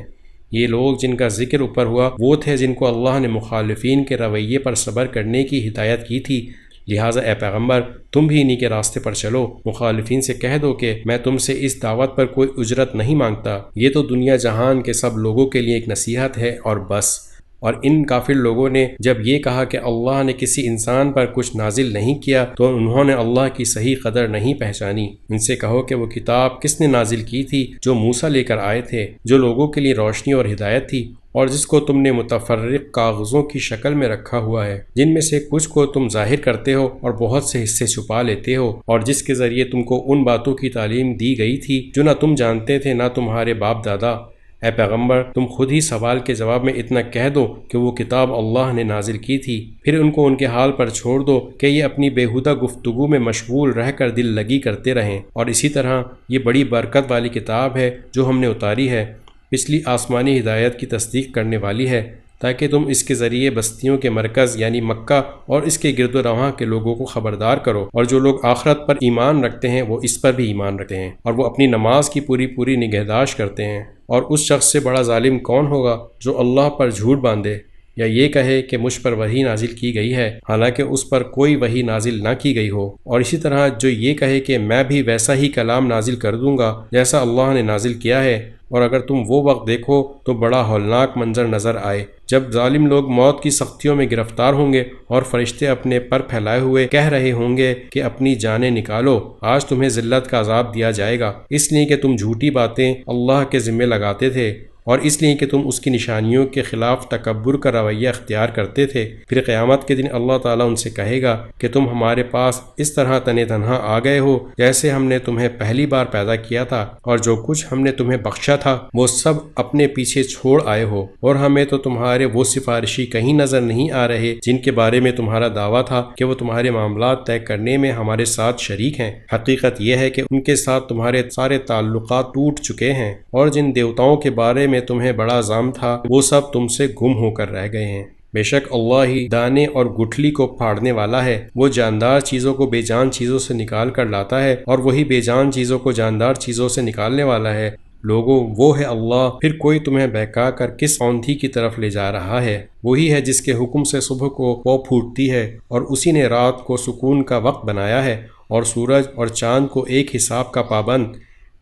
یہ لوگ جن کا ذکر اوپر ہوا وہ تھے جن کو اللہ نے مخالفین کے رویے پر صبر کرنے کی ہدایت کی تھی، لہٰذا اے پیغمبر تم بھی انہی کے راستے پر چلو۔ مخالفین سے کہہ دو کہ میں تم سے اس دعوت پر کوئی اجرت نہیں مانگتا، یہ تو دنیا جہان کے سب لوگوں کے لیے ایک نصیحت ہے اور بس۔ اور ان کافر لوگوں نے جب یہ کہا کہ اللہ نے کسی انسان پر کچھ نازل نہیں کیا تو انہوں نے اللہ کی صحیح قدر نہیں پہچانی۔ ان سے کہو کہ وہ کتاب کس نے نازل کی تھی جو موسیٰ لے کر آئے تھے، جو لوگوں کے لیے روشنی اور ہدایت تھی، اور جس کو تم نے متفرق کاغذوں کی شکل میں رکھا ہوا ہے، جن میں سے کچھ کو تم ظاہر کرتے ہو اور بہت سے حصے چھپا لیتے ہو، اور جس کے ذریعے تم کو ان باتوں کی تعلیم دی گئی تھی جو نہ تم جانتے تھے نہ تمہارے باپ دادا۔ اے پیغمبر تم خود ہی سوال کے جواب میں اتنا کہہ دو کہ وہ کتاب اللہ نے نازل کی تھی، پھر ان کو ان کے حال پر چھوڑ دو کہ یہ اپنی بیہودہ گفتگو میں مشغول رہ کر دل لگی کرتے رہیں، اور اسی طرح یہ بڑی برکت والی کتاب ہے جو ہم نے اتاری ہے، پچھلی آسمانی ہدایت کی تصدیق کرنے والی ہے، تاکہ تم اس کے ذریعے بستیوں کے مرکز یعنی مکہ اور اس کے گرد و رواں کے لوگوں کو خبردار کرو، اور جو لوگ آخرت پر ایمان رکھتے ہیں وہ اس پر بھی ایمان رکھتے ہیں، اور وہ اپنی نماز کی پوری نگہداشت کرتے ہیں۔ اور اس شخص سے بڑا ظالم کون ہوگا جو اللہ پر جھوٹ باندھے یا یہ کہے کہ مجھ پر وحی نازل کی گئی ہے حالانکہ اس پر کوئی وحی نازل نہ کی گئی ہو، اور اسی طرح جو یہ کہے کہ میں بھی ویسا ہی کلام نازل کر دوں گا جیسا اللہ نے نازل کیا ہے۔ اور اگر تم وہ وقت دیکھو تو بڑا ہولناک منظر نظر آئے جب ظالم لوگ موت کی سختیوں میں گرفتار ہوں گے اور فرشتے اپنے پر پھیلائے ہوئے کہہ رہے ہوں گے کہ اپنی جانیں نکالو، آج تمہیں ذلت کا عذاب دیا جائے گا، اس لیے کہ تم جھوٹی باتیں اللہ کے ذمے لگاتے تھے اور اس لیے کہ تم اس کی نشانیوں کے خلاف تکبر کا رویہ اختیار کرتے تھے۔ پھر قیامت کے دن اللہ تعالیٰ ان سے کہے گا کہ تم ہمارے پاس اس طرح تنے تنہا آ گئے ہو جیسے ہم نے تمہیں پہلی بار پیدا کیا تھا، اور جو کچھ ہم نے تمہیں بخشا تھا وہ سب اپنے پیچھے چھوڑ آئے ہو، اور ہمیں تو تمہارے وہ سفارشی کہیں نظر نہیں آ رہے جن کے بارے میں تمہارا دعویٰ تھا کہ وہ تمہارے معاملات طے کرنے میں ہمارے ساتھ شریک ہیں۔ حقیقت یہ ہے کہ ان کے ساتھ تمہارے سارے تعلقات ٹوٹ چکے ہیں، اور جن دیوتاؤں کے بارے میں تمہیں بڑا زعم تھا وہ سب تم سے گم ہو کر رہ گئے ہیں۔ بے شک اللہ ہی دانے اور گٹھلی کو پھاڑنے والا ہے، وہ جاندار چیزوں کو بے جان چیزوں سے نکال کر لاتا ہے، اور وہی بے جان چیزوں کو جاندار چیزوں سے نکالنے والا ہے۔ لوگوں وہ ہے اللہ، پھر کوئی تمہیں بہکا کر کس اوندھی کی طرف لے جا رہا ہے؟ وہی ہے جس کے حکم سے صبح کو وہ پھوٹتی ہے، اور اسی نے رات کو سکون کا وقت بنایا ہے، اور سورج اور چاند کو ایک حساب کا پابند۔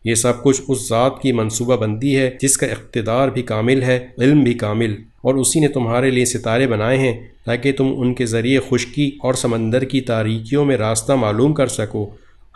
یہ سب کچھ اس ذات کی منصوبہ بندی ہے جس کا اقتدار بھی کامل ہے، علم بھی کامل، اور اسی نے تمہارے لیے ستارے بنائے ہیں تاکہ تم ان کے ذریعے خشکی اور سمندر کی تاریکیوں میں راستہ معلوم کر سکو۔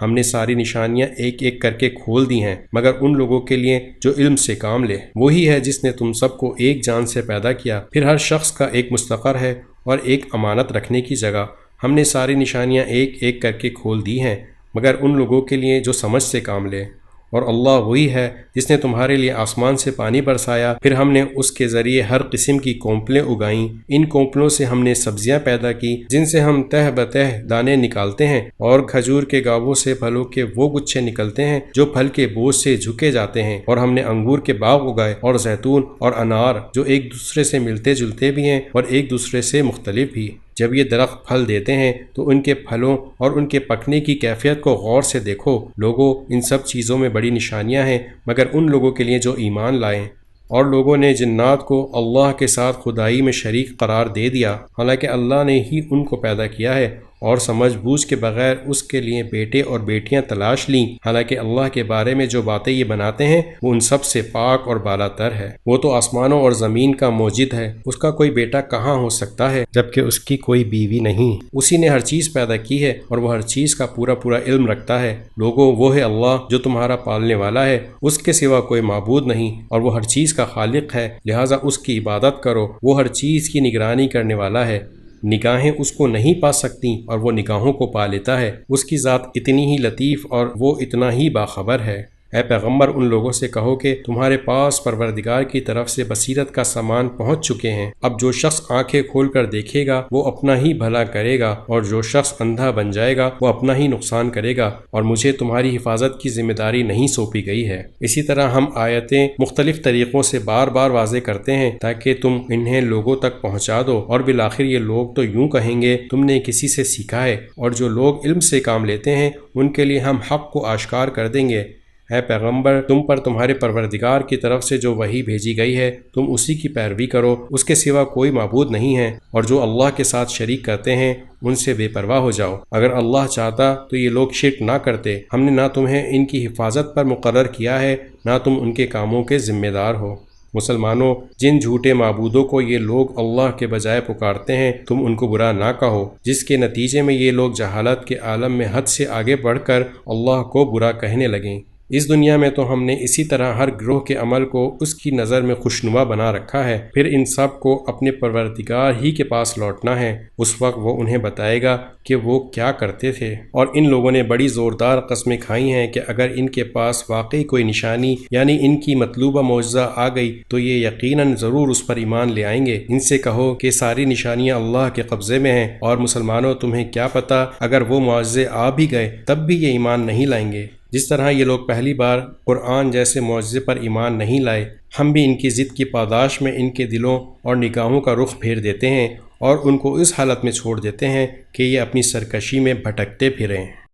ہم نے ساری نشانیاں ایک ایک کر کے کھول دی ہیں مگر ان لوگوں کے لیے جو علم سے کام لے۔ وہی ہے جس نے تم سب کو ایک جان سے پیدا کیا، پھر ہر شخص کا ایک مستقر ہے اور ایک امانت رکھنے کی جگہ۔ ہم نے ساری نشانیاں ایک ایک کر کے کھول دی ہیں مگر ان لوگوں کے لیے جو سمجھ سے کام لے۔ اور اللہ وہی ہے جس نے تمہارے لیے آسمان سے پانی برسایا، پھر ہم نے اس کے ذریعے ہر قسم کی کونپلیں اگائیں۔ ان کونپلوں سے ہم نے سبزیاں پیدا کی جن سے ہم تہ بتہ دانے نکالتے ہیں، اور کھجور کے گاووں سے پھلوں کے وہ گچھے نکلتے ہیں جو پھل کے بوجھ سے جھکے جاتے ہیں۔ اور ہم نے انگور کے باغ اگائے اور زیتون اور انار جو ایک دوسرے سے ملتے جلتے بھی ہیں اور ایک دوسرے سے مختلف بھی۔ جب یہ درخت پھل دیتے ہیں تو ان کے پھلوں اور ان کے پکنے کی کیفیت کو غور سے دیکھو۔ لوگوں، ان سب چیزوں میں بڑی نشانیاں ہیں مگر ان لوگوں کے لیے جو ایمان لائیں۔ اور لوگوں نے جنات کو اللہ کے ساتھ خدائی میں شریک قرار دے دیا، حالانکہ اللہ نے ہی ان کو پیدا کیا ہے، اور سمجھ بوجھ کے بغیر اس کے لیے بیٹے اور بیٹیاں تلاش لیں، حالانکہ اللہ کے بارے میں جو باتیں یہ بناتے ہیں وہ ان سب سے پاک اور بالا تر ہے۔ وہ تو آسمانوں اور زمین کا موجد ہے، اس کا کوئی بیٹا کہاں ہو سکتا ہے جبکہ اس کی کوئی بیوی نہیں۔ اسی نے ہر چیز پیدا کی ہے اور وہ ہر چیز کا پورا پورا علم رکھتا ہے۔ لوگوں، وہ ہے اللہ جو تمہارا پالنے والا ہے، اس کے سوا کوئی معبود نہیں، اور وہ ہر چیز کا خالق ہے، لہٰذا اس کی عبادت کرو۔ وہ ہر چیز کی نگرانی کرنے والا ہے، نگاہیں اس کو نہیں پا سکتیں اور وہ نگاہوں کو پا لیتا ہے۔ اس کی ذات اتنی ہی لطیف اور وہ اتنا ہی باخبر ہے۔ اے پیغمبر، ان لوگوں سے کہو کہ تمہارے پاس پروردگار کی طرف سے بصیرت کا سامان پہنچ چکے ہیں۔ اب جو شخص آنکھیں کھول کر دیکھے گا وہ اپنا ہی بھلا کرے گا، اور جو شخص اندھا بن جائے گا وہ اپنا ہی نقصان کرے گا، اور مجھے تمہاری حفاظت کی ذمہ داری نہیں سونپی گئی ہے۔ اسی طرح ہم آیتیں مختلف طریقوں سے بار بار واضح کرتے ہیں تاکہ تم انہیں لوگوں تک پہنچا دو، اور بالآخر یہ لوگ تو یوں کہیں گے تم نے کسی سے سیکھا ہے۔ اور جو لوگ علم سے کام لیتے ہیں ان کے لیے ہم حق کو آشکار کر دیں گے۔ اے پیغمبر، تم پر تمہارے پروردگار کی طرف سے جو وحی بھیجی گئی ہے تم اسی کی پیروی کرو، اس کے سوا کوئی معبود نہیں ہے، اور جو اللہ کے ساتھ شریک کرتے ہیں ان سے بے پرواہ ہو جاؤ۔ اگر اللہ چاہتا تو یہ لوگ شرک نہ کرتے۔ ہم نے نہ تمہیں ان کی حفاظت پر مقرر کیا ہے نہ تم ان کے کاموں کے ذمہ دار ہو۔ مسلمانوں، جن جھوٹے معبودوں کو یہ لوگ اللہ کے بجائے پکارتے ہیں تم ان کو برا نہ کہو، جس کے نتیجے میں یہ لوگ جہالت کے عالم میں حد سے آگے بڑھ کر اللہ کو برا کہنے لگیں۔ اس دنیا میں تو ہم نے اسی طرح ہر گروہ کے عمل کو اس کی نظر میں خوشنما بنا رکھا ہے، پھر ان سب کو اپنے پروردگار ہی کے پاس لوٹنا ہے، اس وقت وہ انہیں بتائے گا کہ وہ کیا کرتے تھے۔ اور ان لوگوں نے بڑی زوردار قسمیں کھائی ہیں کہ اگر ان کے پاس واقعی کوئی نشانی یعنی ان کی مطلوبہ معجزہ آ گئی تو یہ یقیناً ضرور اس پر ایمان لے آئیں گے۔ ان سے کہو کہ ساری نشانیاں اللہ کے قبضے میں ہیں، اور مسلمانوں تمہیں کیا پتہ اگر وہ معجزے آ بھی گئے تب بھی یہ ایمان نہیں لائیں گے۔ جس طرح یہ لوگ پہلی بار قرآن جیسے معجزے پر ایمان نہیں لائے، ہم بھی ان کی ضد کی پاداش میں ان کے دلوں اور نگاہوں کا رخ پھیر دیتے ہیں اور ان کو اس حالت میں چھوڑ دیتے ہیں کہ یہ اپنی سرکشی میں بھٹکتے پھریں۔